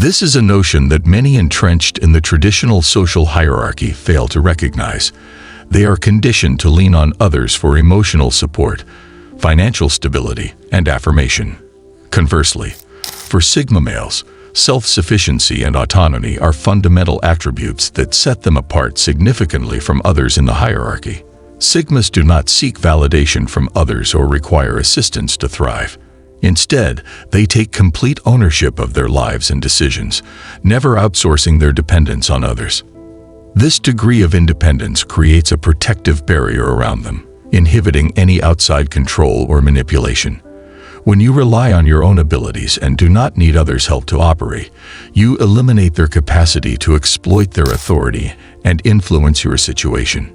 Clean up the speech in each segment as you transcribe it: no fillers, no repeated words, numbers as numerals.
This is a notion that many entrenched in the traditional social hierarchy fail to recognize. They are conditioned to lean on others for emotional support, financial stability, and affirmation. Conversely, for Sigma males, self-sufficiency and autonomy are fundamental attributes that set them apart significantly from others in the hierarchy. Sigmas do not seek validation from others or require assistance to thrive. Instead, they take complete ownership of their lives and decisions, never outsourcing their dependence on others. This degree of independence creates a protective barrier around them, inhibiting any outside control or manipulation. When you rely on your own abilities and do not need others' help to operate, you eliminate their capacity to exploit their authority and influence your situation.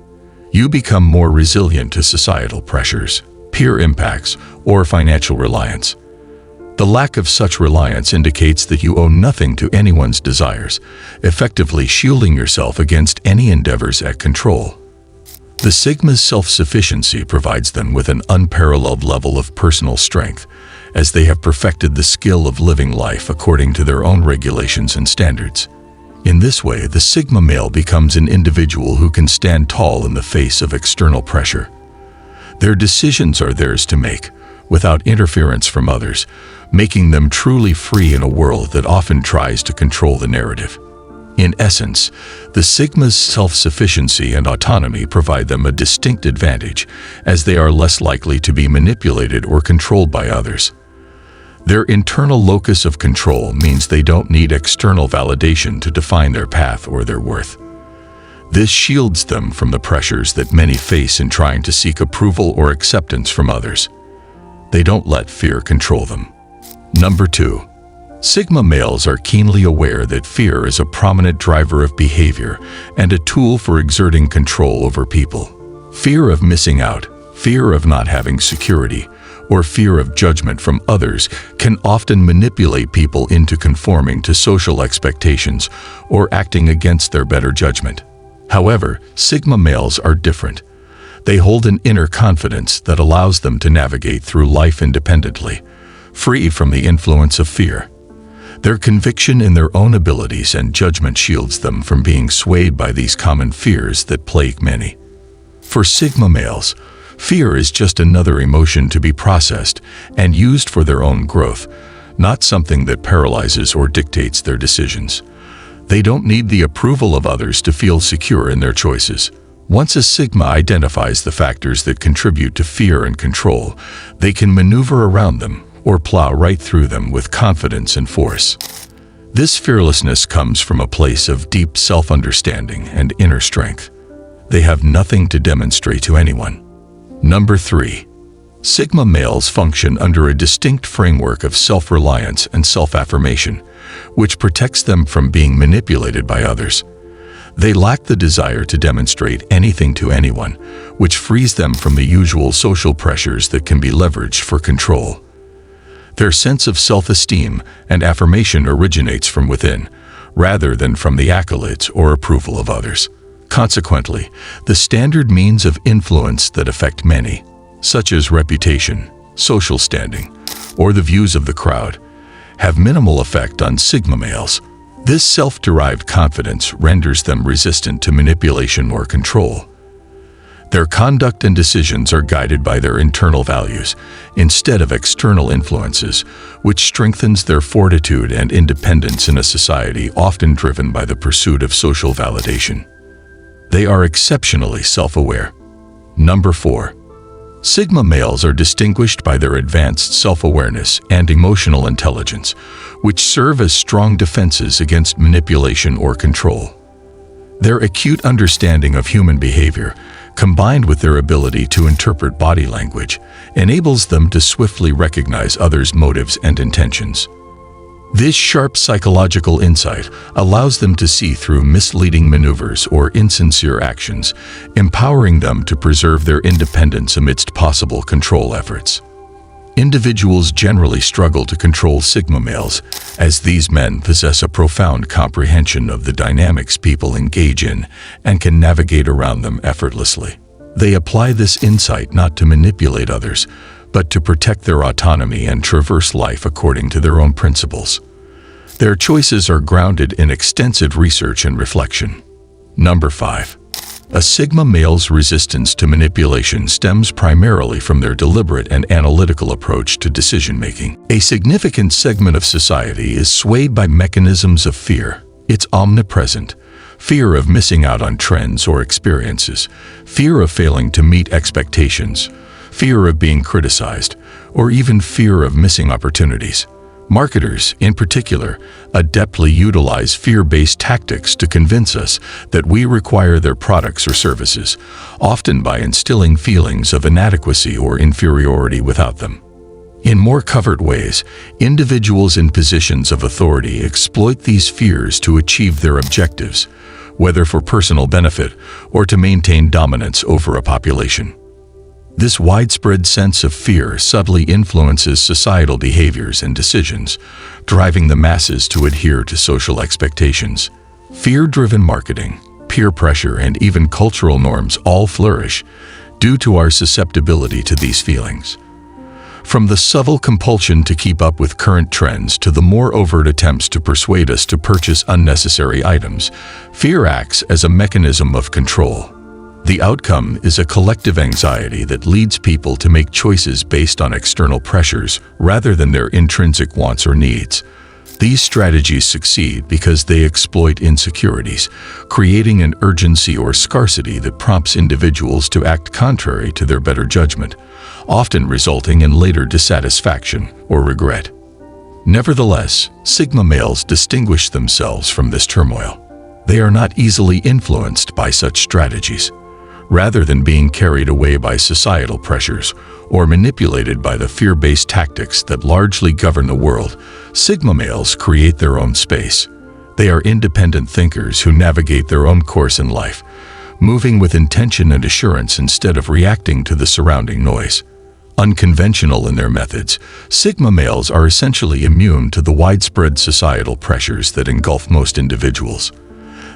You become more resilient to societal pressures, peer impacts, or financial reliance. The lack of such reliance indicates that you owe nothing to anyone's desires, effectively shielding yourself against any endeavors at control. The Sigma's self-sufficiency provides them with an unparalleled level of personal strength, as they have perfected the skill of living life according to their own regulations and standards. In this way, the Sigma male becomes an individual who can stand tall in the face of external pressure. Their decisions are theirs to make, without interference from others, making them truly free in a world that often tries to control the narrative. In essence, the Sigma's self-sufficiency and autonomy provide them a distinct advantage, as they are less likely to be manipulated or controlled by others. Their internal locus of control means they don't need external validation to define their path or their worth. This shields them from the pressures that many face in trying to seek approval or acceptance from others. They don't let fear control them. Number 2. Sigma males are keenly aware that fear is a prominent driver of behavior and a tool for exerting control over people. Fear of missing out, fear of not having security, or fear of judgment from others can often manipulate people into conforming to social expectations or acting against their better judgment. However, Sigma males are different. They hold an inner confidence that allows them to navigate through life independently, free from the influence of fear. Their conviction in their own abilities and judgment shields them from being swayed by these common fears that plague many. For Sigma males, fear is just another emotion to be processed and used for their own growth, not something that paralyzes or dictates their decisions. They don't need the approval of others to feel secure in their choices. Once a Sigma identifies the factors that contribute to fear and control, they can maneuver around them or plow right through them with confidence and force. This fearlessness comes from a place of deep self-understanding and inner strength. They have nothing to demonstrate to anyone. Number 3. Sigma males function under a distinct framework of self-reliance and self-affirmation, which protects them from being manipulated by others. They lack the desire to demonstrate anything to anyone, which frees them from the usual social pressures that can be leveraged for control. Their sense of self-esteem and affirmation originates from within, rather than from the accolades or approval of others. Consequently, the standard means of influence that affect many, such as reputation, social standing, or the views of the crowd, have minimal effect on Sigma males. This self-derived confidence renders them resistant to manipulation or control. Their conduct and decisions are guided by their internal values, instead of external influences, which strengthens their fortitude and independence in a society often driven by the pursuit of social validation. They are exceptionally self-aware. Number 4. Sigma males are distinguished by their advanced self-awareness and emotional intelligence, which serve as strong defenses against manipulation or control. Their acute understanding of human behavior, combined with their ability to interpret body language, enables them to swiftly recognize others' motives and intentions. This sharp psychological insight allows them to see through misleading maneuvers or insincere actions, empowering them to preserve their independence amidst possible control efforts. Individuals generally struggle to control Sigma males, as these men possess a profound comprehension of the dynamics people engage in and can navigate around them effortlessly. They apply this insight not to manipulate others, but to protect their autonomy and traverse life according to their own principles. Their choices are grounded in extensive research and reflection. Number 5. A Sigma male's resistance to manipulation stems primarily from their deliberate and analytical approach to decision-making. A significant segment of society is swayed by mechanisms of fear. It's omnipresent. Fear of missing out on trends or experiences, fear of failing to meet expectations, fear of being criticized, or even fear of missing opportunities. Marketers, in particular, adeptly utilize fear-based tactics to convince us that we require their products or services, often by instilling feelings of inadequacy or inferiority without them. In more covert ways, individuals in positions of authority exploit these fears to achieve their objectives, whether for personal benefit or to maintain dominance over a population. This widespread sense of fear subtly influences societal behaviors and decisions, driving the masses to adhere to social expectations. Fear-driven marketing, peer pressure, and even cultural norms all flourish due to our susceptibility to these feelings. From the subtle compulsion to keep up with current trends to the more overt attempts to persuade us to purchase unnecessary items, fear acts as a mechanism of control. The outcome is a collective anxiety that leads people to make choices based on external pressures rather than their intrinsic wants or needs. These strategies succeed because they exploit insecurities, creating an urgency or scarcity that prompts individuals to act contrary to their better judgment, often resulting in later dissatisfaction or regret. Nevertheless, Sigma males distinguish themselves from this turmoil. They are not easily influenced by such strategies. Rather than being carried away by societal pressures or manipulated by the fear-based tactics that largely govern the world, Sigma males create their own space. They are independent thinkers who navigate their own course in life, moving with intention and assurance instead of reacting to the surrounding noise. Unconventional in their methods, Sigma males are essentially immune to the widespread societal pressures that engulf most individuals.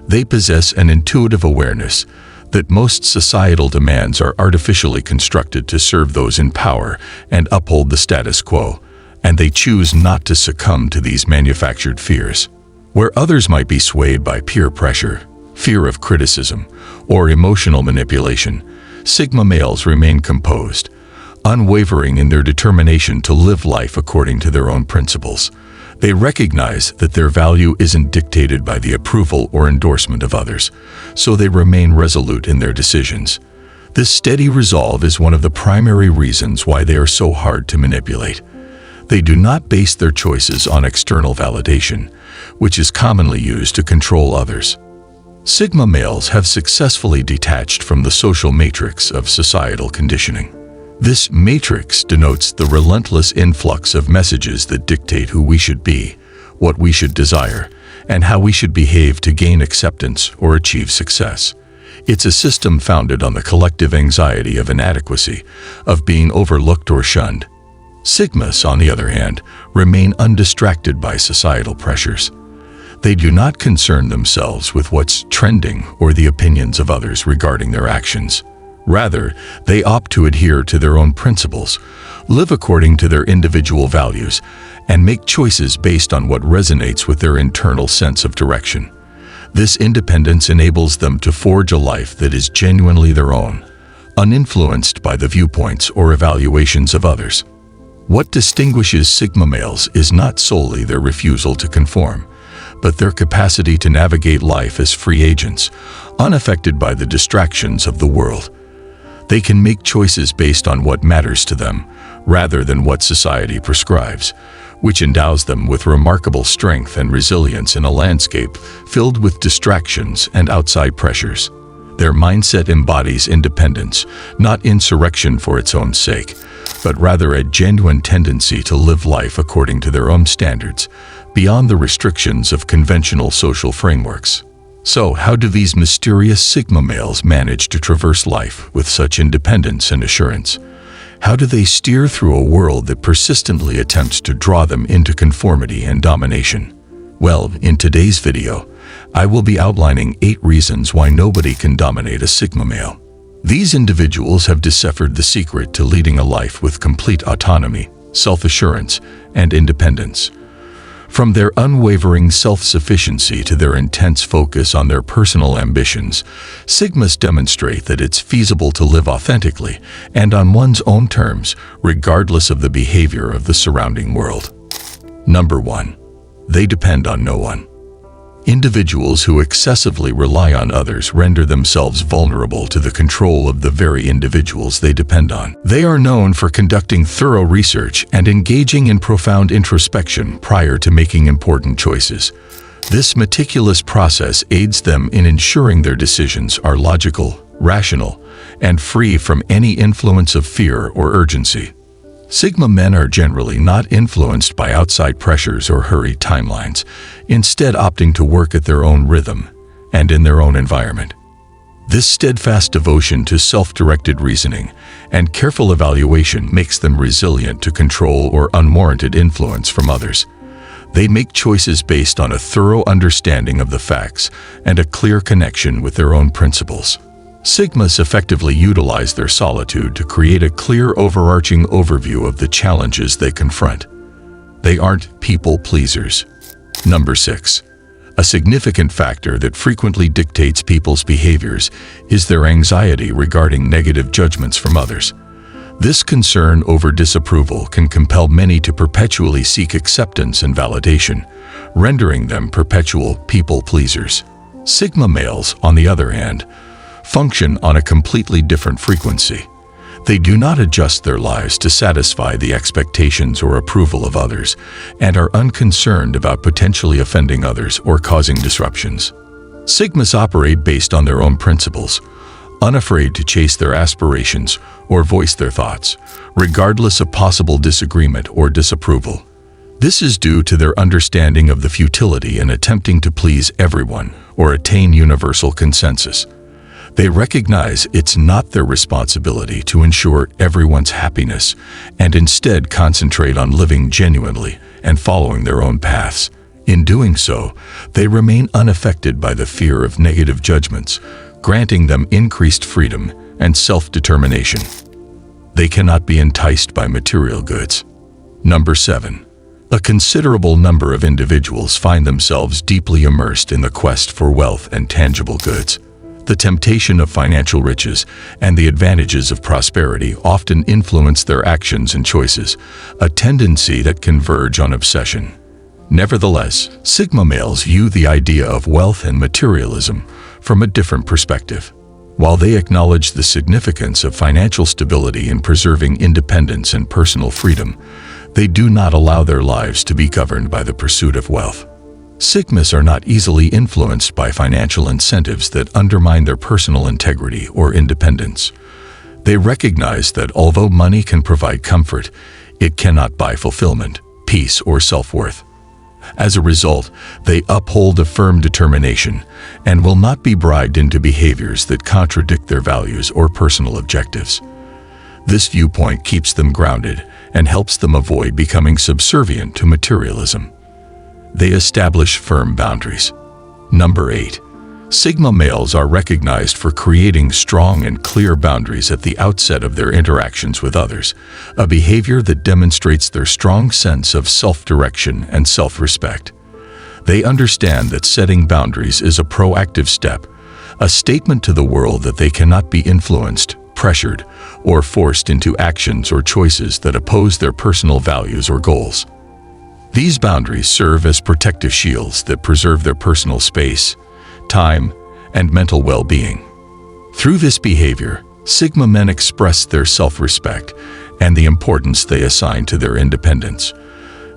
They possess an intuitive awareness that most societal demands are artificially constructed to serve those in power and uphold the status quo, and they choose not to succumb to these manufactured fears. Where others might be swayed by peer pressure, fear of criticism, or emotional manipulation, Sigma males remain composed, unwavering in their determination to live life according to their own principles. They recognize that their value isn't dictated by the approval or endorsement of others, so they remain resolute in their decisions. This steady resolve is one of the primary reasons why they are so hard to manipulate. They do not base their choices on external validation, which is commonly used to control others. Sigma males have successfully detached from the social matrix of societal conditioning. This matrix denotes the relentless influx of messages that dictate who we should be, what we should desire, and how we should behave to gain acceptance or achieve success. It's a system founded on the collective anxiety of inadequacy, of being overlooked or shunned. Sigmas, on the other hand, remain undistracted by societal pressures. They do not concern themselves with what's trending or the opinions of others regarding their actions. Rather, they opt to adhere to their own principles, live according to their individual values, and make choices based on what resonates with their internal sense of direction. This independence enables them to forge a life that is genuinely their own, uninfluenced by the viewpoints or evaluations of others. What distinguishes Sigma males is not solely their refusal to conform, but their capacity to navigate life as free agents, unaffected by the distractions of the world. They can make choices based on what matters to them, rather than what society prescribes, which endows them with remarkable strength and resilience in a landscape filled with distractions and outside pressures. Their mindset embodies independence, not insurrection for its own sake, but rather a genuine tendency to live life according to their own standards, beyond the restrictions of conventional social frameworks. So, how do these mysterious Sigma males manage to traverse life with such independence and assurance? How do they steer through a world that persistently attempts to draw them into conformity and domination? Well, in today's video, I will be outlining 8 reasons why nobody can dominate a Sigma male. These individuals have deciphered the secret to leading a life with complete autonomy, self-assurance, and independence. From their unwavering self-sufficiency to their intense focus on their personal ambitions, Sigmas demonstrate that it's feasible to live authentically and on one's own terms, regardless of the behavior of the surrounding world. Number 1. They depend on no one. Individuals who excessively rely on others render themselves vulnerable to the control of the very individuals they depend on. They are known for conducting thorough research and engaging in profound introspection prior to making important choices. This meticulous process aids them in ensuring their decisions are logical, rational, and free from any influence of fear or urgency. Sigma men are generally not influenced by outside pressures or hurried timelines, instead opting to work at their own rhythm and in their own environment. This steadfast devotion to self-directed reasoning and careful evaluation makes them resilient to control or unwarranted influence from others. They make choices based on a thorough understanding of the facts and a clear connection with their own principles. Sigmas effectively utilize their solitude to create a clear overarching overview of the challenges they confront. They aren't people pleasers. Number 6. A significant factor that frequently dictates people's behaviors is their anxiety regarding negative judgments from others. This concern over disapproval can compel many to perpetually seek acceptance and validation, rendering them perpetual people pleasers. Sigma males, on the other hand, function on a completely different frequency. They do not adjust their lives to satisfy the expectations or approval of others, and are unconcerned about potentially offending others or causing disruptions. Sigmas operate based on their own principles, unafraid to chase their aspirations or voice their thoughts, regardless of possible disagreement or disapproval. This is due to their understanding of the futility in attempting to please everyone or attain universal consensus. They recognize it's not their responsibility to ensure everyone's happiness and instead concentrate on living genuinely and following their own paths. In doing so, they remain unaffected by the fear of negative judgments, granting them increased freedom and self-determination. They cannot be enticed by material goods. Number 7. A considerable number of individuals find themselves deeply immersed in the quest for wealth and tangible goods. The temptation of financial riches and the advantages of prosperity often influence their actions and choices, a tendency that can verge on obsession. Nevertheless, Sigma males view the idea of wealth and materialism from a different perspective. While they acknowledge the significance of financial stability in preserving independence and personal freedom, they do not allow their lives to be governed by the pursuit of wealth. Sigmas are not easily influenced by financial incentives that undermine their personal integrity or independence. They recognize that although money can provide comfort, it cannot buy fulfillment, peace, or self-worth. As a result, they uphold a firm determination and will not be bribed into behaviors that contradict their values or personal objectives. This viewpoint keeps them grounded and helps them avoid becoming subservient to materialism. They establish firm boundaries. Number 8. Sigma males are recognized for creating strong and clear boundaries at the outset of their interactions with others, a behavior that demonstrates their strong sense of self-direction and self-respect. They understand that setting boundaries is a proactive step, a statement to the world that they cannot be influenced, pressured, or forced into actions or choices that oppose their personal values or goals. These boundaries serve as protective shields that preserve their personal space, time, and mental well-being. Through this behavior, Sigma men express their self-respect and the importance they assign to their independence.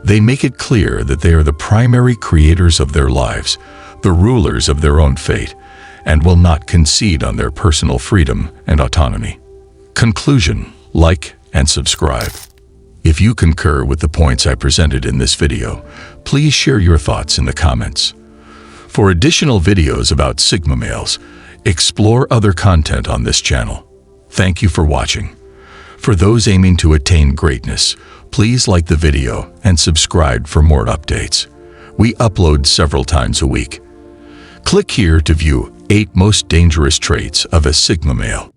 They make it clear that they are the primary creators of their lives, the rulers of their own fate, and will not concede on their personal freedom and autonomy. Conclusion: like and subscribe. If you concur with the points I presented in this video, please share your thoughts in the comments. For additional videos about Sigma males, explore other content on this channel. Thank you for watching. For those aiming to attain greatness, please like the video and subscribe for more updates. We upload several times a week. Click here to view 8 most dangerous traits of a Sigma male.